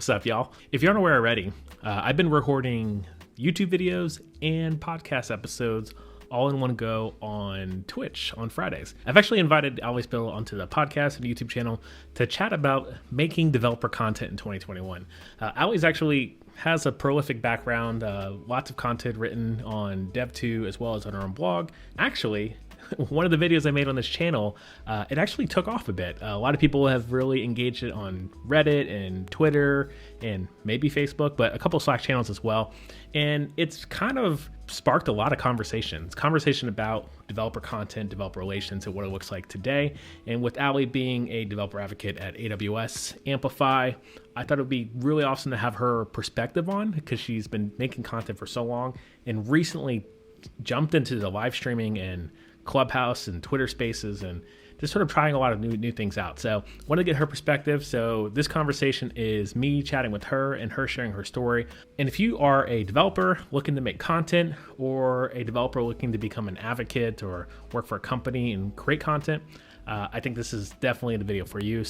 What's up, y'all? If you aren't aware already, I've been recording YouTube videos and podcast episodes all in one go on Twitch on Fridays. I've actually invited Ali Spittel onto the podcast and YouTube channel to chat about making developer content in 2021. Ali's actually has a prolific background, lots of content written on dev.to as well as on her own blog. Actually, one of the videos I made on this channel, it actually took off a bit. A lot of people have really engaged it on Reddit and Twitter and maybe Facebook, but a couple of Slack channels as well. And it's kind of sparked a lot of conversation about developer content, developer relations, and what it looks like today. And with Ali being a developer advocate at AWS Amplify, I thought it would be really awesome to have her perspective on, because she's been making content for so long and recently jumped into the live streaming and Clubhouse and Twitter Spaces and just sort of trying a lot of new things out. So want to get her perspective. So this conversation is me chatting with her and her sharing her story. And if you are a developer looking to make content, or a developer looking to become an advocate or work for a company and create content, I think this is definitely the video for you.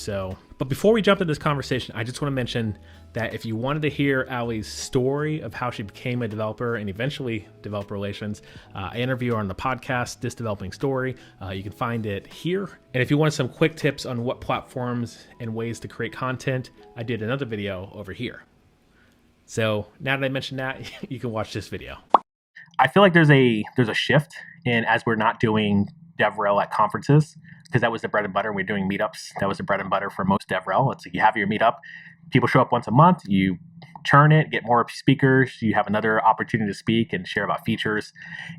But before we jump into this conversation, I just want to mention that if you wanted to hear Ali's story of how she became a developer and eventually developer relations, I interview her on the podcast, This Developing Story. You can find it here. And if you want some quick tips on what platforms and ways to create content, I did another video over here. So now that I mentioned that, you can watch this video. I feel like there's a shift in, as we're not doing DevRel at conferences, because that was the bread and butter. We're doing meetups. That was the bread and butter for most DevRel. It's like you have your meetup, people show up once a month, you churn it, get more speakers, you have another opportunity to speak and share about features.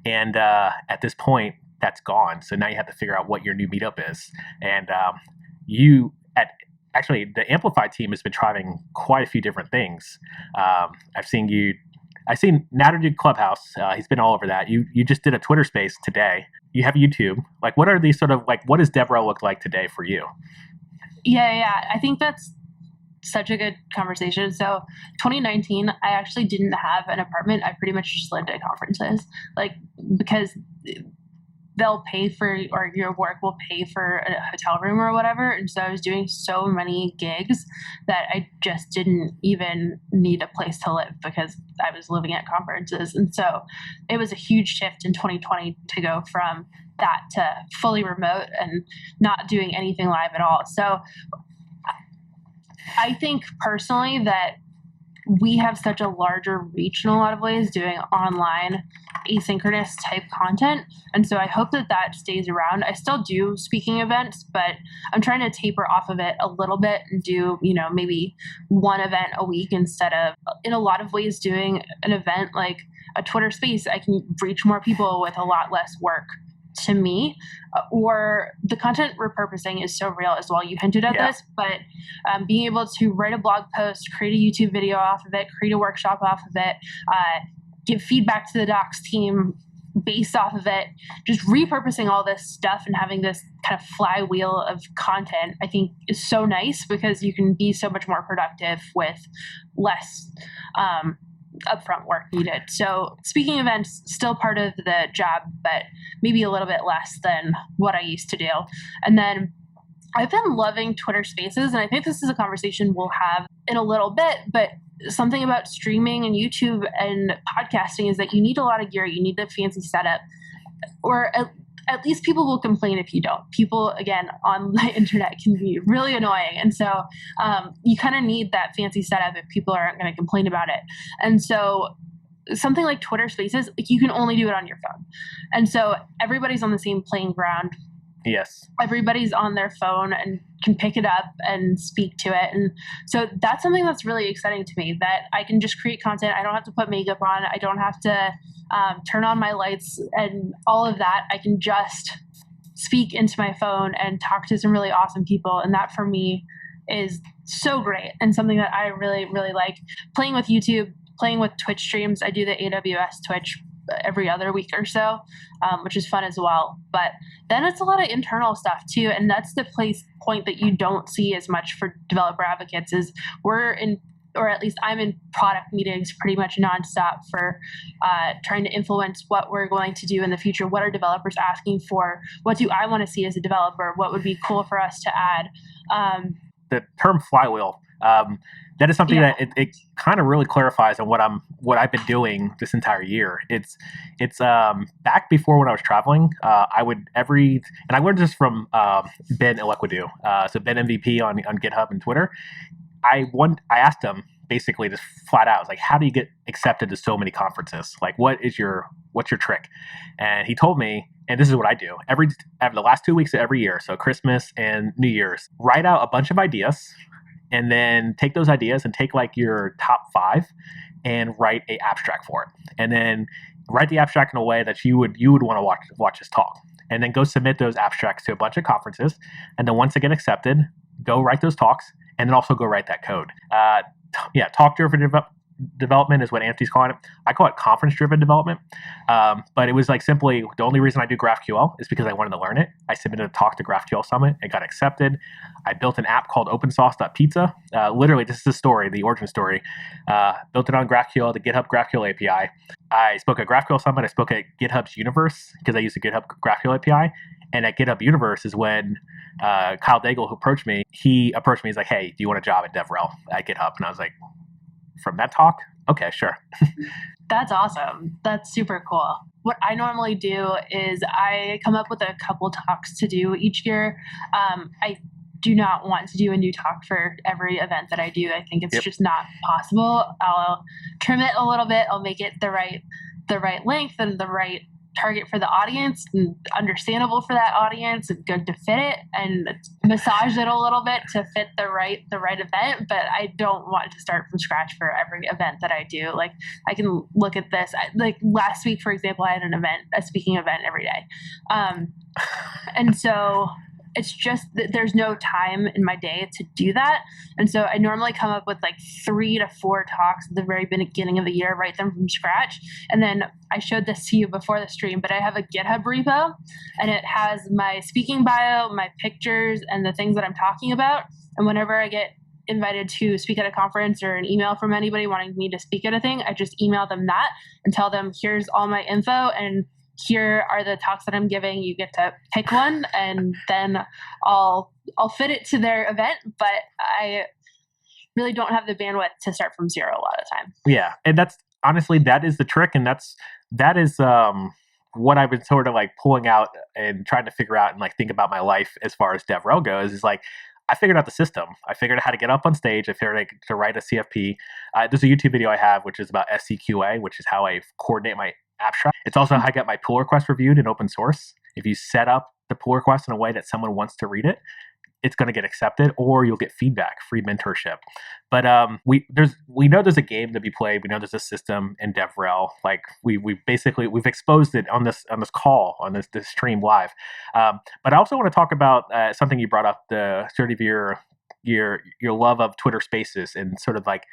And at this point, that's gone. So now you have to figure out what your new meetup is. And actually, the Amplify team has been trying quite a few different things. I've seen Nader do Clubhouse. He's been all over that. You just did a Twitter space today. You have YouTube. Like, what are these sort of, like, what does DevRel look like today for you? Yeah. I think that's such a good conversation. So 2019, I actually didn't have an apartment. I pretty much just lived at conferences, because they'll pay for, or your work will pay for a hotel room or whatever. And so I was doing so many gigs that I just didn't even need a place to live, because I was living at conferences. And so it was a huge shift in 2020 to go from that to fully remote and not doing anything live at all. So I think personally that we have such a larger reach in a lot of ways doing online asynchronous type content. And so I hope that stays around. I still do speaking events, but I'm trying to taper off of it a little bit and do, maybe one event a week instead of, in a lot of ways, doing an event like a Twitter space. I can reach more people with a lot less work to me, or the content repurposing is so real as well. You hinted at this, but being able to write a blog post, create a YouTube video off of it, create a workshop off of it, give feedback to the docs team based off of it, just repurposing all this stuff and having this kind of flywheel of content, I think is so nice, because you can be so much more productive with less upfront work needed. So speaking events, still part of the job, but maybe a little bit less than what I used to do. And then I've been loving Twitter Spaces, and I think this is a conversation we'll have in a little bit, but something about streaming and YouTube and podcasting is that you need a lot of gear. You need the fancy setup, or at least people will complain if you don't. People, again, on the internet can be really annoying. And so you kind of need that fancy setup if people aren't going to complain about it. And so something like Twitter Spaces, you can only do it on your phone. And so everybody's on the same playing ground. Yes. Everybody's on their phone and can pick it up and speak to it. And so that's something that's really exciting to me, that I can just create content. I don't have to put makeup on. I don't have to turn on my lights and all of that. I can just speak into my phone and talk to some really awesome people. And that for me is so great, and something that I really, really like. Playing with YouTube, playing with Twitch streams. I do the AWS Twitch every other week or so, which is fun as well. But then it's a lot of internal stuff too. And that's the point that you don't see as much for developer advocates is we're in, or at least I'm in product meetings pretty much nonstop for trying to influence what we're going to do in the future. What are developers asking for? What do I want to see as a developer? What would be cool for us to add? The term flywheel, That is something that it kind of really clarifies on what I've been doing this entire year. It's back before when I was traveling, I learned this from Ben Elequidu, so Ben MVP on GitHub and Twitter. I asked him basically just flat out, I was like, how do you get accepted to so many conferences? Like, what's your trick? And he told me, and this is what I do every the last 2 weeks of every year, so Christmas and New Year's, write out a bunch of ideas, and then take those ideas and take like your top 5 and write a abstract for it, and then write the abstract in a way that you would want to watch this talk, and then go submit those abstracts to a bunch of conferences, and then once they get accepted, go write those talks, and then also go write that code. Talk-driven development is what Anthony's calling it. I call it conference-driven development. But it was like simply, the only reason I do GraphQL is because I wanted to learn it. I submitted a talk to GraphQL Summit. It got accepted. I built an app called OpenSauce.pizza. Literally, this is the story, the origin story. Built it on GraphQL, the GitHub GraphQL API. I spoke at GraphQL Summit. I spoke at GitHub's Universe because I use the GitHub GraphQL API. And at GitHub Universe is when Kyle Daigle, who approached me, he's like, hey, do you want a job at DevRel at GitHub? And I was like, from that talk? Okay, sure. That's awesome. That's super cool. What I normally do is I come up with a couple talks to do each year. I do not want to do a new talk for every event that I do. I think it's just not possible. I'll trim it a little bit. I'll make it the right length and the right target for the audience and understandable for that audience and good to fit it, and massage it a little bit to fit the right event. But I don't want to start from scratch for every event that I do. Like, I can look at this, like last week, for example, I had a speaking event every day. And so it's just that there's no time in my day to do that. And so I normally come up with like 3 to 4 talks at the very beginning of the year, write them from scratch. And then I showed this to you before the stream, but I have a GitHub repo, and it has my speaking bio, my pictures, and the things that I'm talking about. And whenever I get invited to speak at a conference or an email from anybody wanting me to speak at a thing, I just email them that and tell them, here's all my info, and here are the talks that I'm giving. You get to pick one, and then I'll fit it to their event. But I really don't have the bandwidth to start from zero a lot of the time. Yeah, and that's honestly, that is the trick, and that is what I've been sort of like pulling out and trying to figure out and like think about my life as far as DevRel goes. Is like, I figured out the system. I figured out how to get up on stage. I figured out to write a CFP. There's a YouTube video I have which is about SCQA, which is how I coordinate my abstract. It's also how I get my pull request reviewed in open source. If you set up the pull request in a way that someone wants to read it, it's going to get accepted, or you'll get feedback, free mentorship. But we know there's a game to be played. We know there's a system in DevRel. Like we've exposed it on this call, on this stream live. But I also want to talk about something you brought up, the sort of your love of Twitter Spaces and sort of like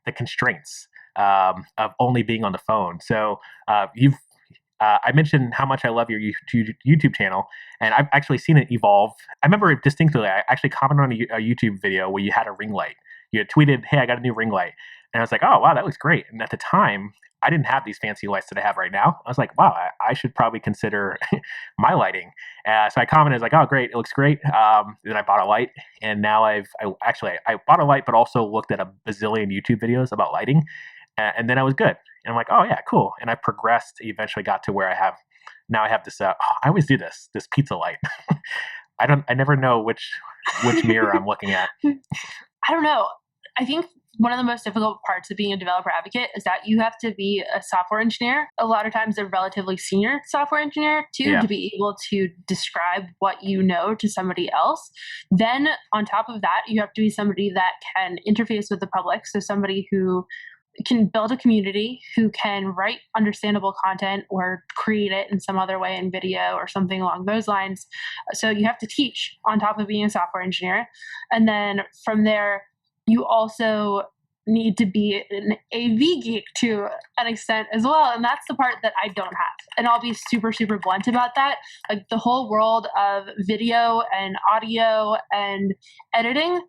the constraints of only being on the phone. So I mentioned how much I love your YouTube channel, and I've actually seen it evolve. I remember it distinctly. I actually commented on a YouTube video where you had a ring light. You had tweeted, hey, I got a new ring light. And I was like, oh, wow, that looks great. And at the time, I didn't have these fancy lights that I have right now. I was like, wow, I should probably consider my lighting. So I commented, like, oh, great, it looks great. Then I bought a light, and now I bought a light, but also looked at a bazillion YouTube videos about lighting. And then I was good. And I'm like, oh yeah, cool. And I progressed, eventually got to where I have this, I always do this pizza light. I never know which mirror I'm looking at. I don't know. I think one of the most difficult parts of being a developer advocate is that you have to be a software engineer. A lot of times a relatively senior software engineer too, to be able to describe what you know to somebody else. Then on top of that, you have to be somebody that can interface with the public. So somebody who can build a community, who can write understandable content or create it in some other way in video or something along those lines. So you have to teach on top of being a software engineer. And then from there, you also need to be an AV geek to an extent as well. And that's the part that I don't have. And I'll be super, super blunt about that. Like the whole world of video and audio and editing,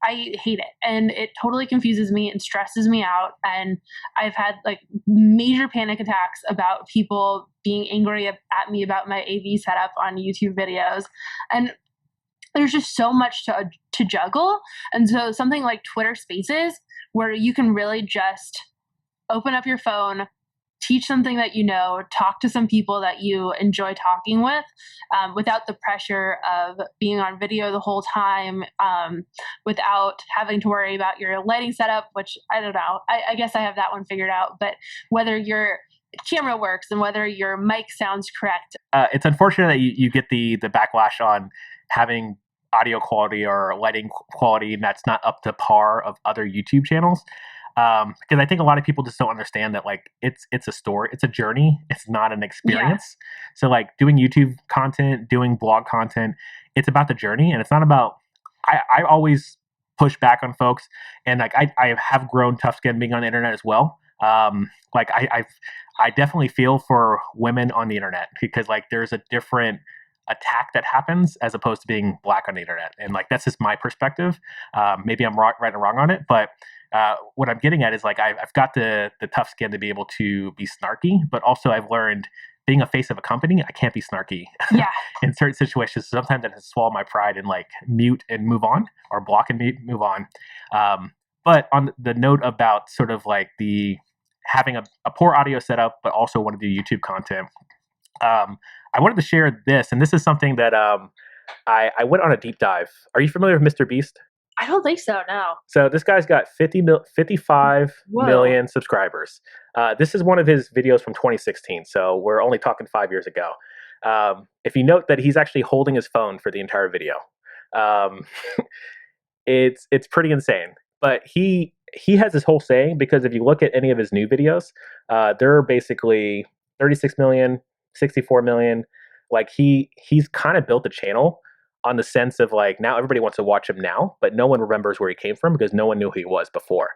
I hate it, and it totally confuses me and stresses me out. And I've had like major panic attacks about people being angry at me about my AV setup on YouTube videos. And there's just so much to juggle. And so something like Twitter Spaces, where you can really just open up your phone, teach something that you know, talk to some people that you enjoy talking with, without the pressure of being on video the whole time, without having to worry about your lighting setup, which I don't know. I guess I have that one figured out. But whether your camera works and whether your mic sounds correct. It's unfortunate that you get the backlash on having audio quality or lighting quality, and that's not up to par of other YouTube channels. Because I think a lot of people just don't understand that, like, it's a story, it's a journey, it's not an experience. Yeah. So like doing YouTube content, doing blog content, it's about the journey, and it's not about. I always push back on folks, and like I have grown tough skin being on the internet as well. Like I definitely feel for women on the internet, because like there's a different attack that happens as opposed to being black on the internet, and like that's just my perspective. Maybe I'm right or wrong on it, but what I'm getting at is like I've got the tough skin to be able to be snarky, but also I've learned being a face of a company, I can't be snarky. Yeah. In certain situations, sometimes I have to swallow my pride and like mute and move on, or block and move on. But on the note about sort of like the having a poor audio setup, but also want to do YouTube content, I wanted to share this, and this is something that I went on a deep dive. Are you familiar with Mr. Beast? I don't think so, no. So this guy's got 55 million subscribers. This is one of his videos from 2016, so we're only talking 5 years ago. If you note that he's actually holding his phone for the entire video, it's pretty insane. But he has this whole saying, because if you look at any of his new videos, they're basically 36 million, 64 million. Like he's kind of built a channel on the sense of like, now everybody wants to watch him now, but no one remembers where he came from because no one knew who he was before.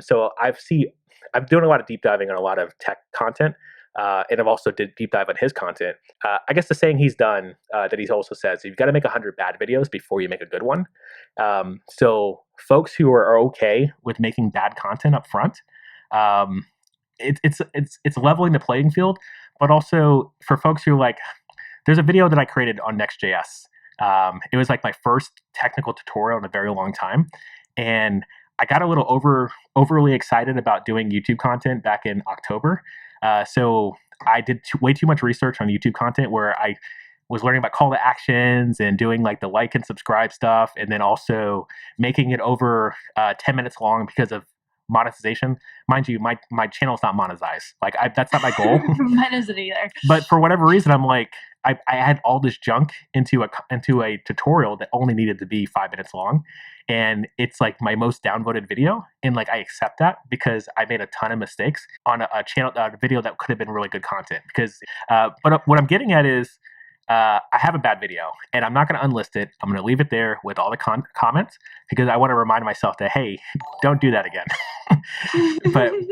So I'm doing a lot of deep diving on a lot of tech content, and I've also did deep dive on his content. I guess the saying he's done, that he also says, you've got to make 100 bad videos before you make a good one. So folks who are okay with making bad content up front, it's leveling the playing field, but also for folks who like, there's a video that I created on Next.js. It was like my first technical tutorial in a very long time, and I got a little overly excited about doing YouTube content back in October. So I did way too much research on YouTube content, where I was learning about call to actions and doing like the like and subscribe stuff, and then also making it over 10 minutes long because of monetization. Mind you, my channel's not monetized. Like that's not my goal. Mine isn't either. But for whatever reason, I'm like, I had all this junk into a tutorial that only needed to be 5 minutes long, and it's like my most downvoted video. And like I accept that because I made a ton of mistakes on a video that could have been really good content. Because, but what I'm getting at is, I have a bad video, and I'm not going to unlist it. I'm going to leave it there with all the comments, because I want to remind myself that, hey, don't do that again.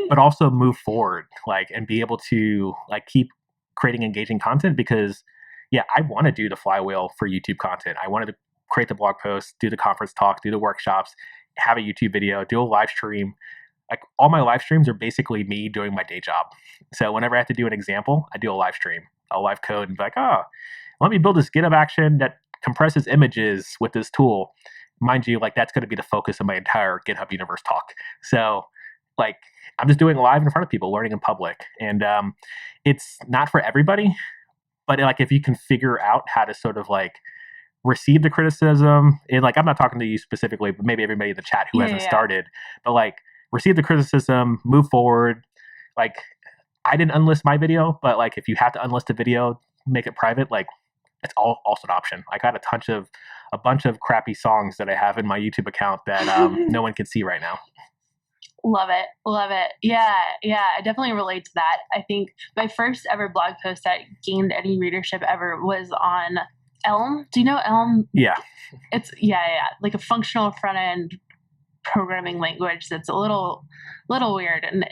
but also move forward, like, and be able to like keep creating engaging content, because yeah, I want to do the flywheel for YouTube content. I wanted to create the blog posts, do the conference talk, do the workshops, have a YouTube video, do a live stream. Like all my live streams are basically me doing my day job. So whenever I have to do an example, I do a live stream. I'll live code and be like, oh, let me build this GitHub action that compresses images with this tool. Mind you, like that's going to be the focus of my entire GitHub universe talk. So like I'm just doing live in front of people, learning in public. And it's not for everybody, but like if you can figure out how to sort of like receive the criticism, and like I'm not talking to you specifically, but maybe everybody in the chat who hasn't started, but like receive the criticism, move forward. Like I didn't unlist my video, but like if you have to unlist a video, make it private, like it's also an option. I got a bunch of crappy songs that I have in my YouTube account that no one can see right now. Love it. Yeah, I definitely relate to that. I think my first ever blog post that gained any readership ever was on Elm. Do you know Elm? Yeah. It's like a functional front end programming language that's a little weird, and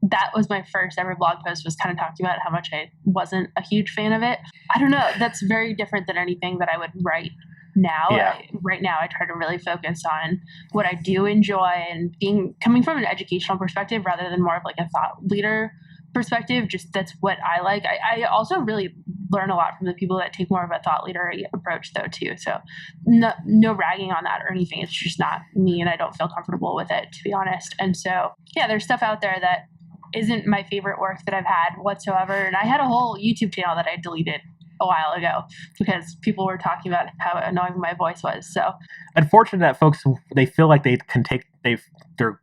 that was my first ever blog post, was kind of talking about how much I wasn't a huge fan of it. I don't know. That's very different than anything that I would write now. Yeah. Right now, I try to really focus on what I do enjoy, and coming from an educational perspective rather than more of like a thought leader perspective. Just that's what I like. I also really learn a lot from the people that take more of a thought leader approach though too. So no ragging on that or anything. It's just not me, and I don't feel comfortable with it, to be honest. And so yeah, there's stuff out there that isn't my favorite work that I've had whatsoever. And I had a whole YouTube channel that I deleted a while ago because people were talking about how annoying my voice was. So unfortunate that folks, they feel like they're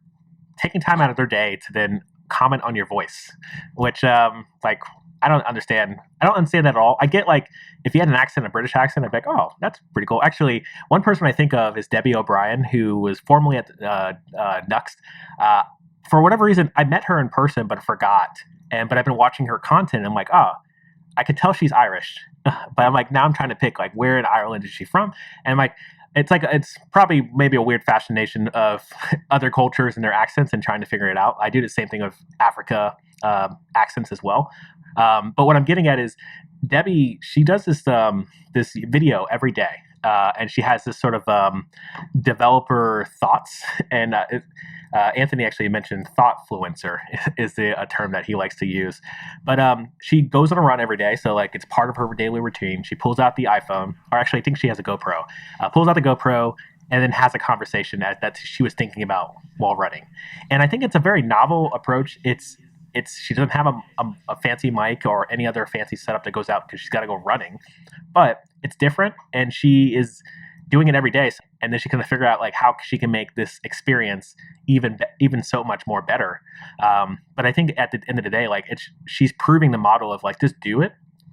taking time out of their day to then comment on your voice, which like I don't understand that at all. I get like if you had an accent, a British accent, I'd be like, oh, that's pretty cool. Actually, one person I think of is Debbie O'Brien, who was formerly at Nuxt. For whatever reason, I met her in person but forgot, but I've been watching her content and I'm like, oh, I could tell she's Irish, but I'm like, now I'm trying to pick like where in Ireland is she from, and I'm like, it's probably maybe a weird fascination of other cultures and their accents and trying to figure it out. I do the same thing with Africa accents as well. But what I'm getting at is Debbie, she does this video every day, and she has this sort of developer thoughts. And Anthony actually mentioned thoughtfluencer is a term that he likes to use. But she goes on a run every day, so like it's part of her daily routine. She pulls out the iPhone, or actually I think she has a GoPro. Pulls out the GoPro and then has a conversation that she was thinking about while running. And I think it's a very novel approach. She doesn't have a fancy mic or any other fancy setup that goes out because she's got to go running, but it's different, and she is doing it every day. And then she can figure out like how she can make this experience even so much more better. But I think at the end of the day, like she's proving the model of like just do it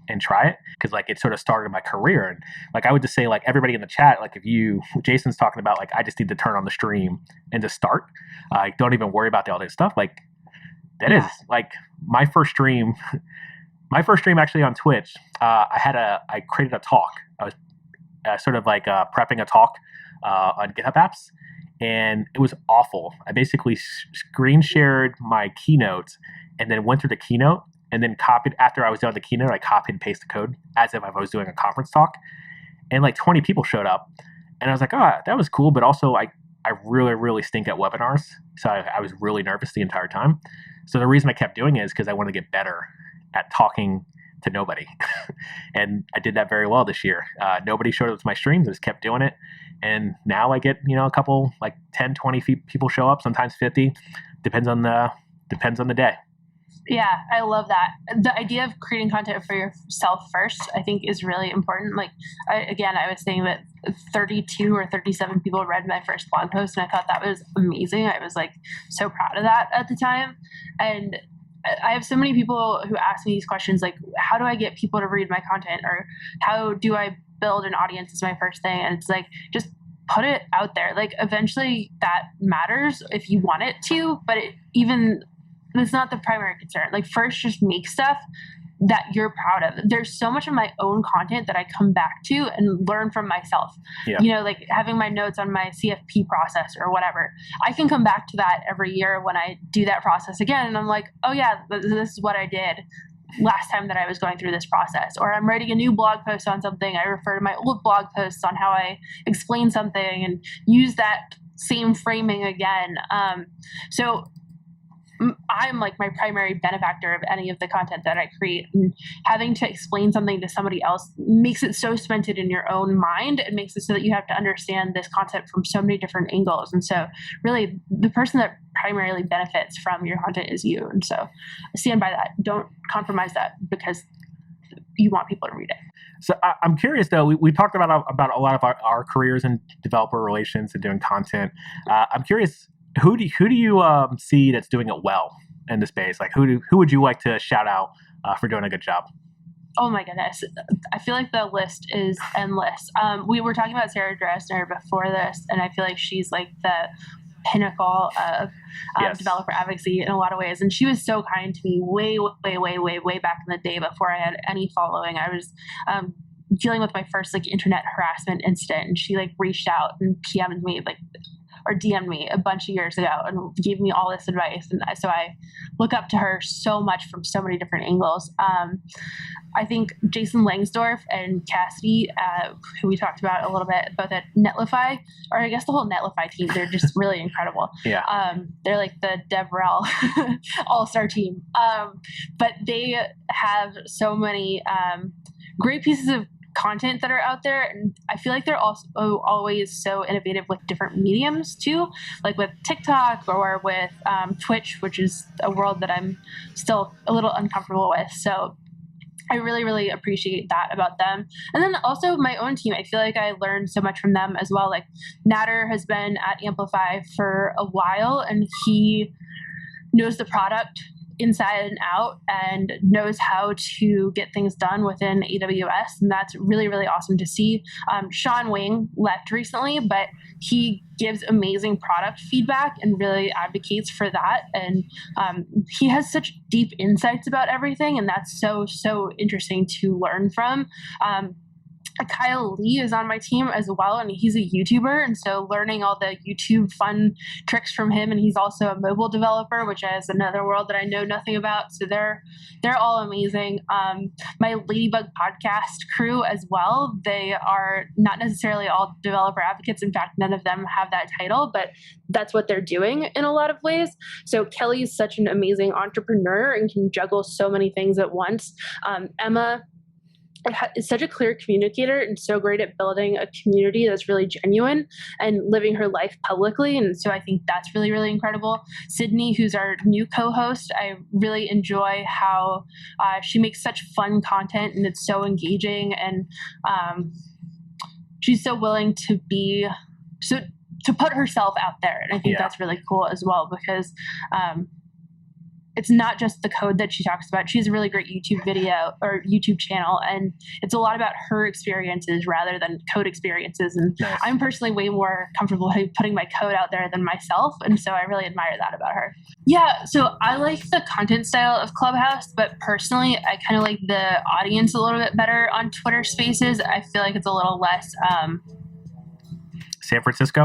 and try it, because like it sort of started my career. And like I would just say like everybody in the chat, like Jason's talking about like I just need to turn on the stream and just start. Don't even worry about all this stuff. Like that is like my first stream actually on Twitch. I created a talk. I was sort of like prepping a talk on GitHub Apps, and it was awful. I basically screen shared my keynote and then went through the keynote and then copied, after I was done with the keynote, I copied and pasted the code as if I was doing a conference talk, and like 20 people showed up, and I was like, oh, that was cool, but also I really, really stink at webinars, so I was really nervous the entire time. So the reason I kept doing it is because I want to get better at talking to nobody. And I did that very well this year. Nobody showed up to my streams. I just kept doing it. And now I get, a couple, like 10, 20 people show up, sometimes 50. Depends on the day. Yeah, I love that. The idea of creating content for yourself first, I think, is really important. Like, I was saying that 32 or 37 people read my first blog post, and I thought that was amazing. I was like so proud of that at the time. And I have so many people who ask me these questions, like, how do I get people to read my content, or how do I build an audience is my first thing. And it's like, just put it out there. Like, eventually that matters if you want it to, but it's not the primary concern. Like, first, just make stuff that you're proud of. There's so much of my own content that I come back to and learn from myself. Yeah. Like having my notes on my CFP process or whatever. I can come back to that every year when I do that process again. And I'm like, oh yeah, this is what I did last time that I was going through this process. Or I'm writing a new blog post on something. I refer to my old blog posts on how I explain something and use that same framing again. So I'm like my primary benefactor of any of the content that I create, and having to explain something to somebody else makes it so cemented in your own mind. It makes it so that you have to understand this content from so many different angles. And so really the person that primarily benefits from your content is you. And so I stand by that. Don't compromise that because you want people to read it. So I'm curious though, we talked about a lot of our careers in developer relations and doing content. I'm curious, who do you see that's doing it well in the space? Like who would you like to shout out for doing a good job? Oh my goodness. I feel like the list is endless. We were talking about Sarah Dressner before this, and I feel like she's like the pinnacle of yes. developer advocacy in a lot of ways. And she was so kind to me way back in the day before I had any following. I was dealing with my first like internet harassment incident, and she like reached out and PM'd me or DM'd me a bunch of years ago and gave me all this advice. And so I look up to her so much from so many different angles. I think Jason Langsdorff and Cassidy, who we talked about a little bit, both at Netlify, or I guess the whole Netlify team, they're just really incredible. Yeah. They're like the DevRel all-star team. But they have so many great pieces of content that are out there, and I feel like they're also always so innovative with different mediums too, like with TikTok or with Twitch, which is a world that I'm still a little uncomfortable with. So I really, really appreciate that about them. And then also my own team, I feel like I learned so much from them as well. Like Natter has been at Amplify for a while, and he knows the product inside and out and knows how to get things done within AWS. And that's really, really awesome to see. Sean Wing left recently, but he gives amazing product feedback and really advocates for that. And he has such deep insights about everything. And that's so, so interesting to learn from. Kyle Lee is on my team as well, and he's a YouTuber, and so learning all the YouTube fun tricks from him. And he's also a mobile developer, which is another world that I know nothing about. So they're all amazing. My Ladybug podcast crew as well. They are not necessarily all developer advocates. In fact, none of them have that title, but that's what they're doing in a lot of ways. So Kelly is such an amazing entrepreneur and can juggle so many things at once. Emma is such a clear communicator and so great at building a community that's really genuine and living her life publicly. And so I think that's really, really incredible. Sydney, who's our new co-host, I really enjoy how she makes such fun content, and it's so engaging, and she's so willing to put herself out there. And I think that's really cool as well, because it's not just the code that she talks about. She has a really great YouTube video or YouTube channel, and it's a lot about her experiences rather than code experiences. And Nice. I'm personally way more comfortable putting my code out there than myself. And so I really admire that about her. Yeah, so I like the content style of Clubhouse, but personally, I kind of like the audience a little bit better on Twitter Spaces. I feel like it's a little less San Francisco?